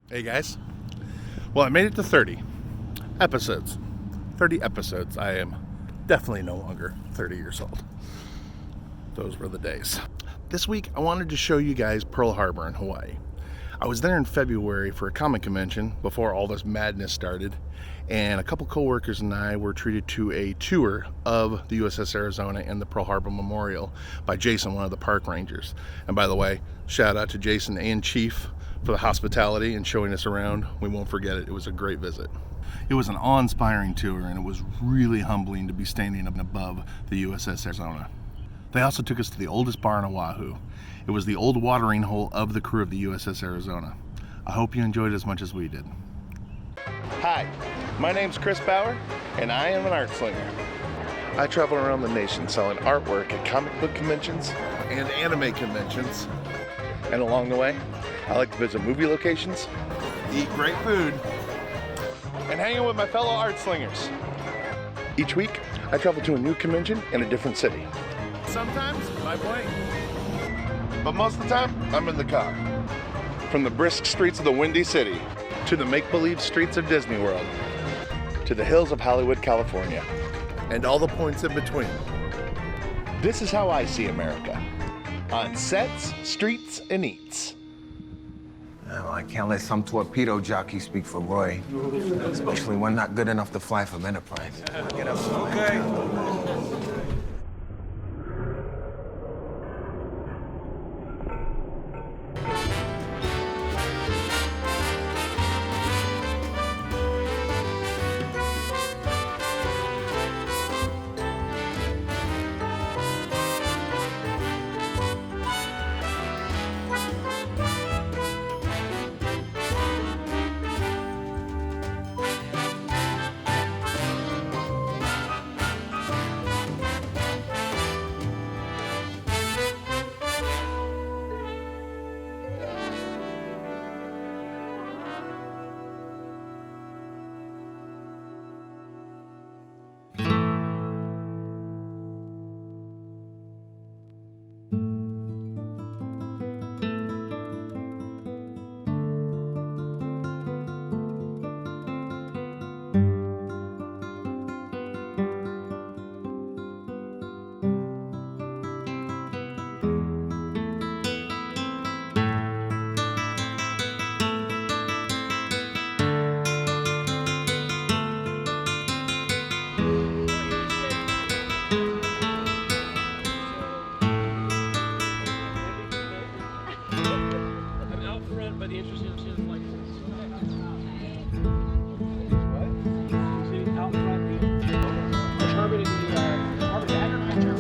Hey guys, well I made it to 30 episodes. 30 episodes. I am definitely no longer 30 years old. Those were the days. This week I wanted to show you guys Pearl Harbor in Hawaii. I was there in February for a comic convention before all this madness started, and a couple co-workers and I were treated to a tour of the USS Arizona and the Pearl Harbor Memorial by Jason, one of the park rangers. And by the way, shout out to Jason and Chief for the hospitality and showing us around. We won't forget it. It was a great visit. It was an awe-inspiring tour, and it was really humbling to be standing up above the USS Arizona. They also took us to the oldest bar in Oahu. It was the old watering hole of the crew of the USS Arizona. I hope you enjoyed it as much as we did. Hi, my name's Chris Bauer, and I am an art slinger. I travel around the nation selling artwork at comic book conventions and anime conventions. And along the way, I like to visit movie locations, eat great food, and hang out with my fellow art slingers. Each week, I travel to a new convention in a different city. Sometimes by plane, but most of the time, I'm in the car. From the brisk streets of the Windy City, to the make-believe streets of Disney World, to the hills of Hollywood, California, and all the points in between. This is how I see America. On sets, streets, and eats. Well, I can't let some torpedo jockey speak for Roy, especially one not good enough to fly from Enterprise. Get up. Okay.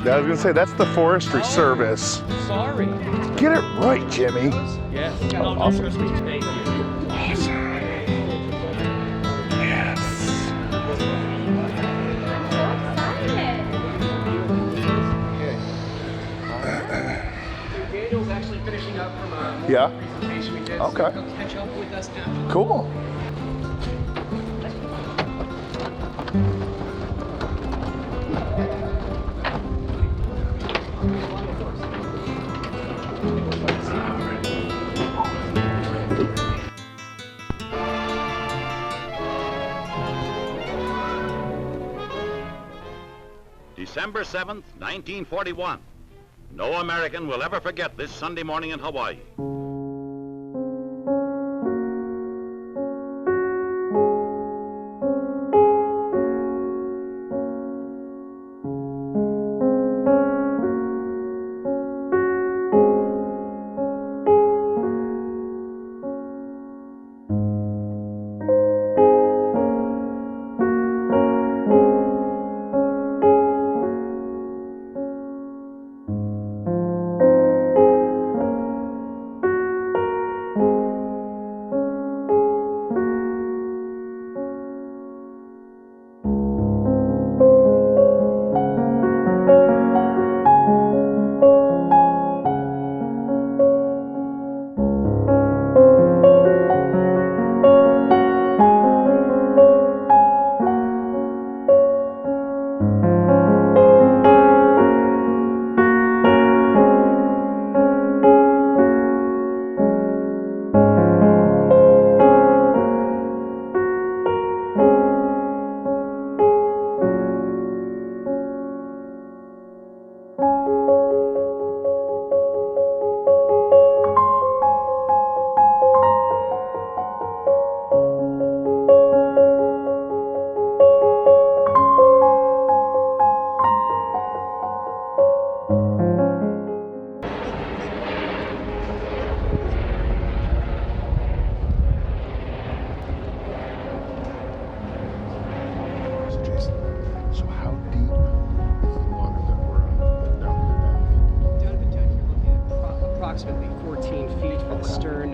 I was gonna say, that's the Forestry Service. Sorry. Get it right, Jimmy. Yes. Oh, awesome. Thank you. Awesome. Yes. Daniel's actually finishing up from a Yeah. presentation we did. Okay. So he'll catch up with us now. Cool. December 7th, 1941. No American will ever forget this Sunday morning in Hawaii.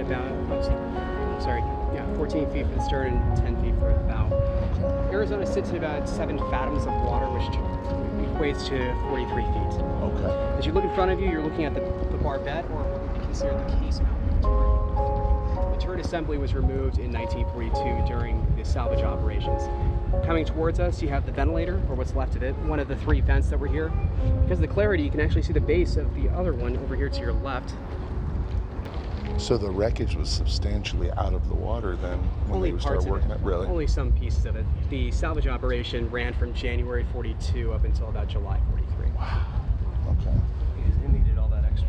about, 14 feet for the stern and 10 feet for the bow. Arizona sits at about 7 fathoms of water, which equates to 43 feet. Okay. As you look in front of you, you're looking at the barbette, or what would be considered the case mount of the turret. The turret assembly was removed in 1942 during the salvage operations. Coming towards us, you have the ventilator, or what's left of it, one of the 3 vents that were here. Because of the clarity, you can actually see the base of the other one over here to your left. So the wreckage was substantially out of the water then when Only they parts started of working it. it? Really? Only some pieces of it. The salvage operation ran from January 42 up until about July 43. Wow. Okay. They needed all that extra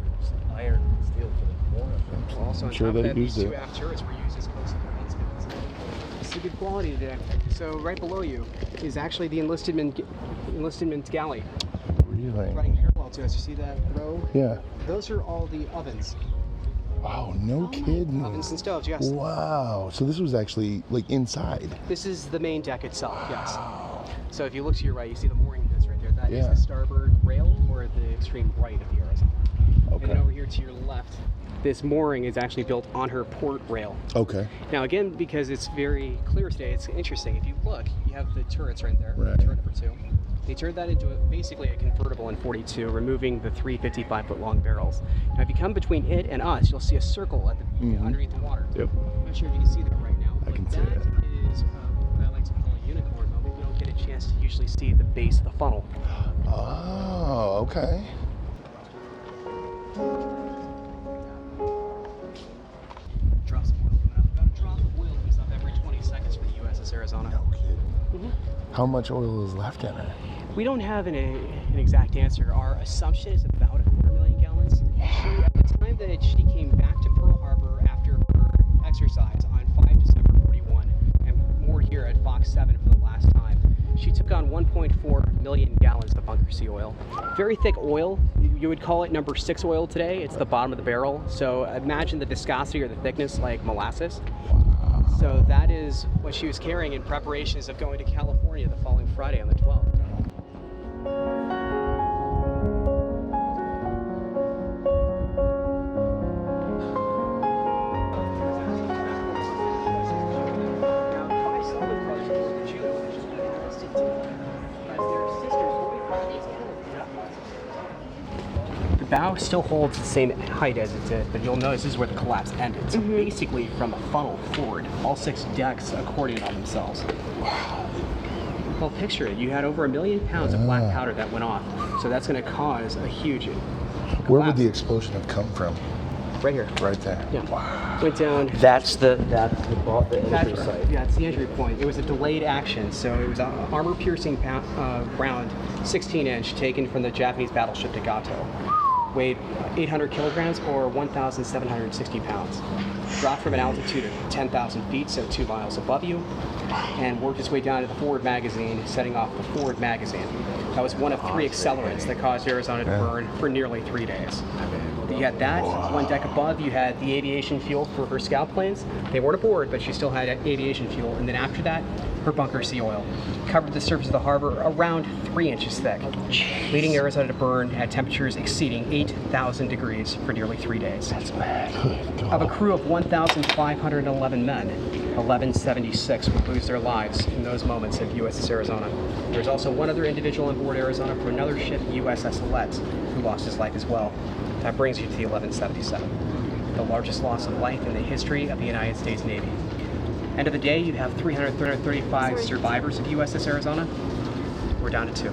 iron and steel for the war. Also, I'm on sure top of they that, used these it. 2 aft turrets were used as close enhancements. It's a good quality today. So right below you is actually the enlisted men's galley Really? running parallel to us. You see that row? Yeah. Those are all the ovens. Wow, no kidding. Ovens and stoves, yes. Wow. So this was actually like inside. This is the main deck itself, yes. So if you look to your right, you see the mooring bits right there. That is Yeah. the starboard rail, or the extreme right of the Arizona. Okay. And then over here to your left, this mooring is actually built on her port rail. Okay. Now again, because it's very clear today, it's interesting. If you look, you have the turrets right there, Right. turret number 2. They turned that into basically a convertible in 42, removing the 3 55-foot long barrels. Now if you come between it and us, you'll see a circle at the, underneath the water. Yep. I'm not sure if you can see that right now. I can but see that it. is what I like to call a unicorn moment. You don't get a chance to usually see the base of the funnel. Oh, okay. Drops of oil coming up. About a drop of oil comes up every 20 seconds from the USS Arizona. No kidding. How much oil is left in it? We don't have an exact answer. Our assumption is about 250,000 gallons. At the time that she came back to Pearl Harbor after her exercise on 5 December 41 and moored here at Fox 7 for the last time, she took on 1.4 million gallons of bunker sea oil. Very thick oil. You would call it number 6 oil today. It's the bottom of the barrel. So imagine the viscosity or the thickness like molasses. So that is what she was carrying in preparations of going to California the following Friday on the 12th. The bow still holds the same height as it did, but you'll notice this is where the collapse ended. So basically, from a funnel forward, all 6 decks accordioned on themselves. Well, picture it. You had over 1 million pounds of black powder that went off. So that's going to cause a huge collapse. Where would the explosion have come from? Right here. Right there. Yeah. Wow. Went down. That's the entry site. Yeah, it's the entry point. It was a delayed action, so it was an armor-piercing round, 16-inch, taken from the Japanese battleship Nagato. Weighed 800 kilograms or 1,760 pounds. Dropped from an altitude of 10,000 feet, so 2 miles above you, and worked its way down to the forward magazine, setting off the forward magazine. That was one of 3 accelerants that caused Arizona to burn for nearly 3 days. You had that, 1 deck above, you had the aviation fuel for her scout planes. They weren't aboard, but she still had aviation fuel. And then after that, her bunker sea oil covered the surface of the harbor around 3 inches thick, leading Arizona to burn at temperatures exceeding 8,000 degrees for nearly 3 days. That's bad. Of a crew of 1,511 men, 1176 would lose their lives in those moments at USS Arizona. There's also 1 other individual on board Arizona from another ship, USS Alette, who lost his life as well. That brings you to the 1177, the largest loss of life in the history of the United States Navy. End of the day, you have 335 survivors of USS Arizona. We're down to 2.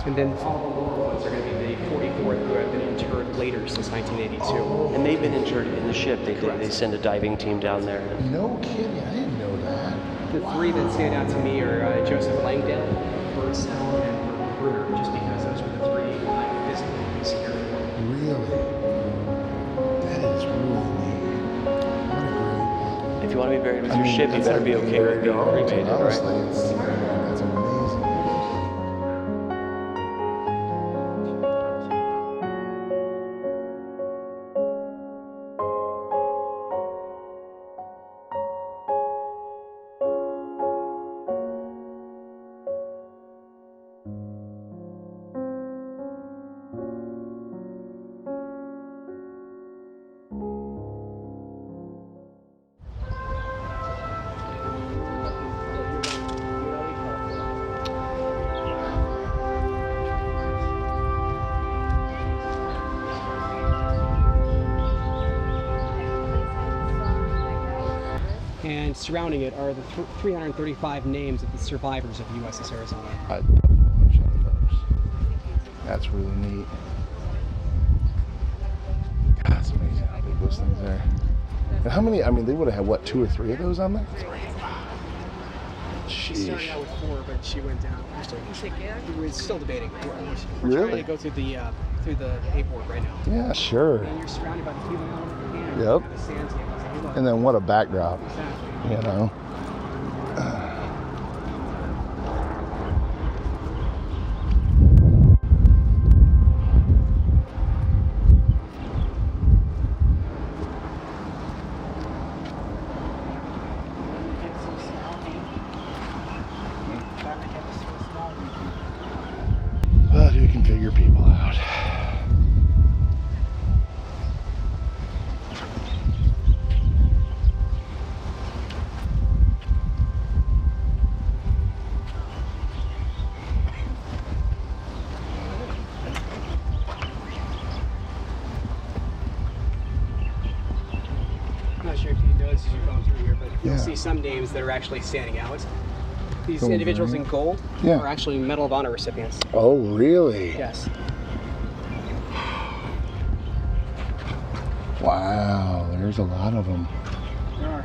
And then all the lower ones are going to be the 44th, who have been interred later since 1982. And they've been interred in the ship. They send a diving team down there. No kidding. I didn't know that. The 3 that stand out to me are Joseph Langdale, Birdsell, and Bruder, just because those were the 3 I physically considered. Really? That is really neat. What a great... If you want to be buried with your ship, you better be okay with being cremated, Honestly, right? that's amazing. surrounding it are the 335 names of the survivors of USS Arizona. That's really neat. God, that's amazing how big those things are. And how many, I mean, they would have had, what, 2 or 3 of those on there? 3. Wow. She started out with 4, but she went down. We're still debating. We're Really? trying to go through the paperwork right now. Yeah, sure. And you're surrounded by the helium and Yep. the sand tables. And, look, And then what a backdrop, exactly. you know? Well, you can figure people out. I'm not sure if you noticed as you're going through here, but you'll Yeah. see some names that are actually standing out. These Gold individuals in ring. gold Yeah. are actually Medal of Honor recipients. Oh, really? Yes. Wow, there's a lot of them. There are.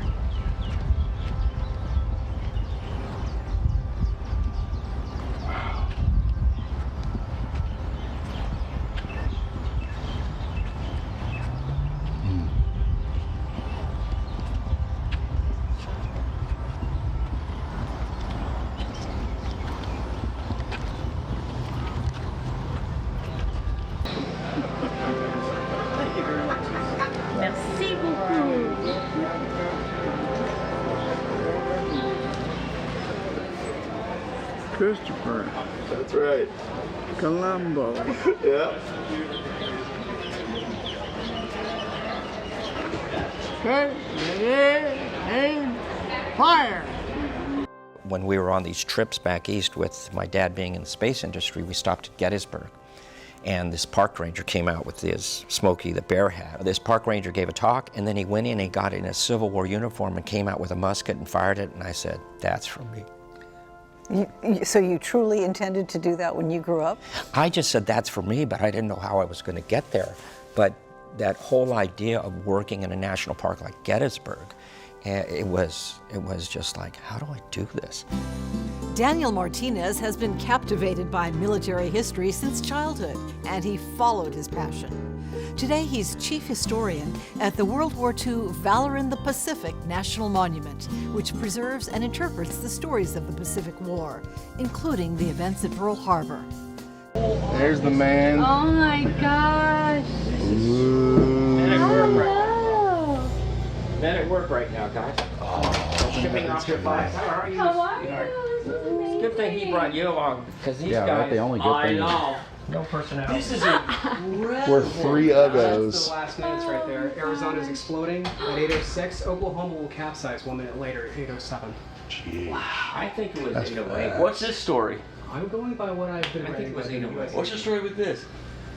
Merci beaucoup. Christopher That's right. Colombo. Yeah. Okay, ready, aim, fire. When we were on these trips back east with my dad being in the space industry, we stopped at Gettysburg. And this park ranger came out with his Smokey the Bear hat. This park ranger gave a talk, and then he went in and got in a Civil War uniform and came out with a musket and fired it, and I said, that's for me. So you truly intended to do that when you grew up? I just said that's for me, but I didn't know how I was going to get there. But that whole idea of working in a national park like Gettysburg, it was just like, how do I do this? Daniel Martinez has been captivated by military history since childhood, and he followed his passion. Today, he's chief historian at the World War II Valor in the Pacific National Monument, which preserves and interprets the stories of the Pacific War, including the events at Pearl Harbor. There's the man. Oh my gosh. Hello. Men at work right now, guys. Shipping off your bikes. How are you? How are you? This is amazing. Good thing he brought you along, because these Yeah, guys. right, the only good I thing is- know. No personality. This is We're 3 That's uggos. the last minutes right there. Arizona's exploding at 8:06. Oklahoma will capsize 1 minute later at 8:07. Jeez. I think it was That's 8:08. fast. What's this story? I'm going by what I've been I think reading. it was by the 8:08. US. What's the story with this?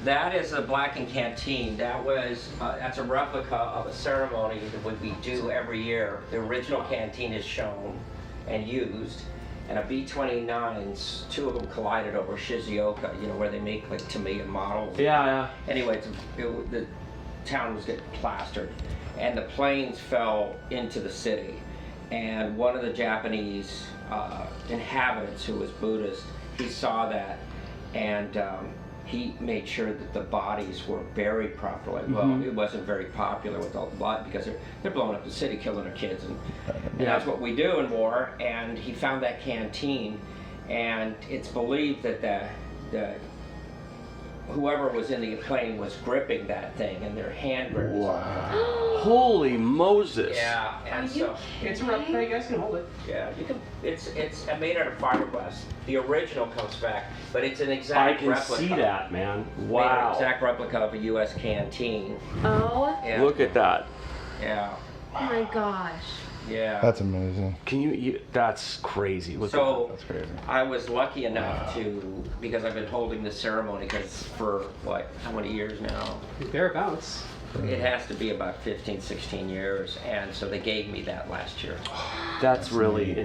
That is a blackened canteen. That's a replica of a ceremony that would be due every year. The original canteen is shown and used, and a B-29s, 2 of them collided over Shizuoka, you know, where they make like tomato models. Yeah. Anyway, the town was getting plastered, and the planes fell into the city. And one of the Japanese inhabitants, who was Buddhist, he saw that, and he made sure that the bodies were buried properly. Well, it wasn't very popular with all the blood because they're blowing up the city, killing their kids, and that's what we do in war. And he found that canteen, and it's believed that the whoever was in the plane was gripping that thing, and their hand grip was on it. Holy Moses. Yeah, and so It's a replica. You guys can hold it. yeah, you can. It's made out of fiberglass. The original comes back, but it's an I exact can replica. see that, man. Made an Wow. exact replica of a U.S. canteen. Oh Yeah. Look at that. Yeah. my gosh. Yeah. That's amazing. Can you that's crazy. Look So at That's crazy. I was lucky enough to, because I've been holding this ceremony, because for what, how many years now? Thereabouts. It has to be about 15, 16 years, and so they gave me that last year. That's really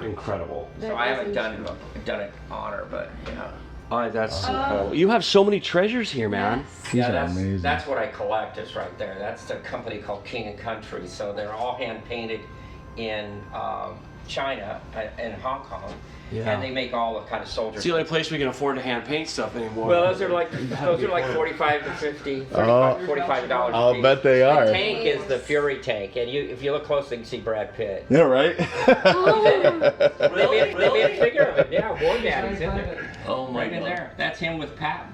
incredible. So I haven't done it honor, but yeah. Oh, that's incredible. You have so many treasures here, man. That's what I collect is right there. That's the company called King and Country. So they're all hand painted in China and Hong Kong. Yeah. And they make all the kind of soldiers. It's the only place we can afford to hand paint stuff anymore. Well, those are like $45 to $50, $45 I'll a piece. bet they are. The tank is the Fury tank, and if you look closely, you can see Brad Pitt. Yeah, right? They made a figure of it. Yeah, War Daddy's in there. Oh my Right in God. there. That's him with Patton.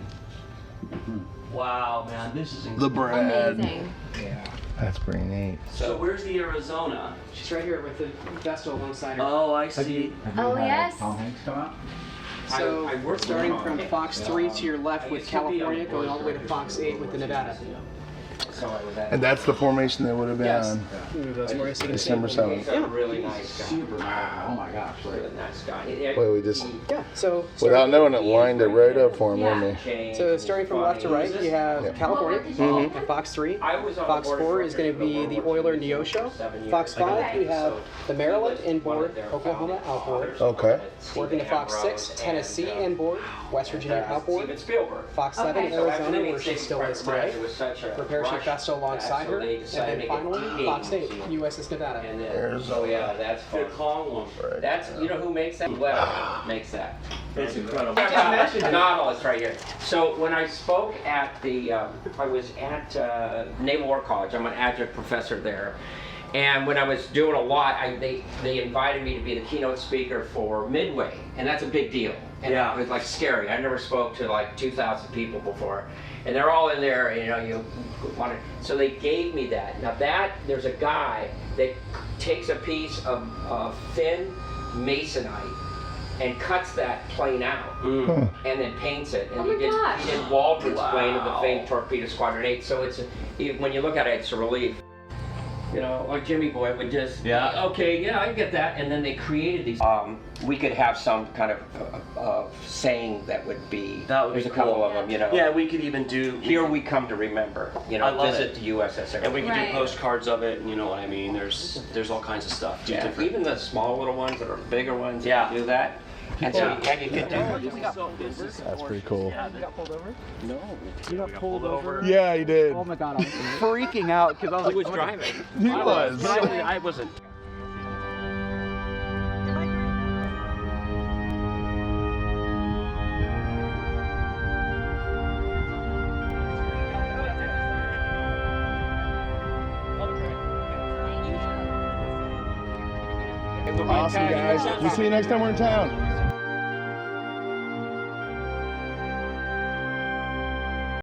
Wow, man, this is incredible. The Brad. Amazing. Yeah. That's pretty neat. So where's the Arizona? She's right here with the vessel alongside her. Oh, I see. Oh, yes. So I worked starting with from him. Fox 3 to your left with California, going all the way to Fox 8 with the Nevada. So I was at And that's the formation they would have been Yes. on Move those for you so you can see. December 7th. He's a really nice guy. Oh my gosh. Really nice guy. Wait, we just, Yeah, so without knowing it, lined it right up for him, didn't we? So starting from left to right, you have California, Mm-hmm. Fox 3. I was on Fox the board 4 for is going to be the Euler Neosho. Fox 5, you have the Maryland inboard, Oklahoma outboard. Okay. Working to Fox 6, Tennessee inboard, West Virginia outboard. Steven Spielberg. Fox 7, Okay. Arizona, where she still is today. It was such a Repair ship rush vessel alongside that, so her. they And decided then to finally, make Fox 8, games. USS Nevada. And then, so yeah, that's fun. The long one. That's, you know who makes that? Whoever makes that. It's incredible. Nautilus right here. So when I spoke at the, I was at Naval War College. I'm an adjunct professor there. And when I was doing a lot, they invited me to be the keynote speaker for Midway. And that's a big deal. And Yeah. it was like scary. I never spoke to like 2,000 people before. And they're all in there, you know, you want to, so they gave me that. Now there's a guy that takes a piece of thin masonite and cuts that plane out and then paints it. And Oh my gosh. he did Waldron's plane of the famed Torpedo Squadron 8. So it's when you look at it, it's a relief. You know, like Jimmy Boy would just, okay, yeah, I get that. And then they created these. We could have some kind of saying that would be, there's a couple of them, you know. Yeah, we could even do. Here we come to remember, you know, I love visit it. the USS. And we could Right. do postcards of it, and you know what I mean. There's all kinds of stuff. Do different. Even the small little ones that are bigger ones, Yeah. do that. And so you could do. That's pretty cool. You got pulled over? No. You got pulled over? Yeah, he did. Oh my God, I was freaking out because I was like, Who was driving? He was. I wasn't. Awesome, guys. We'll see you next time we're in town.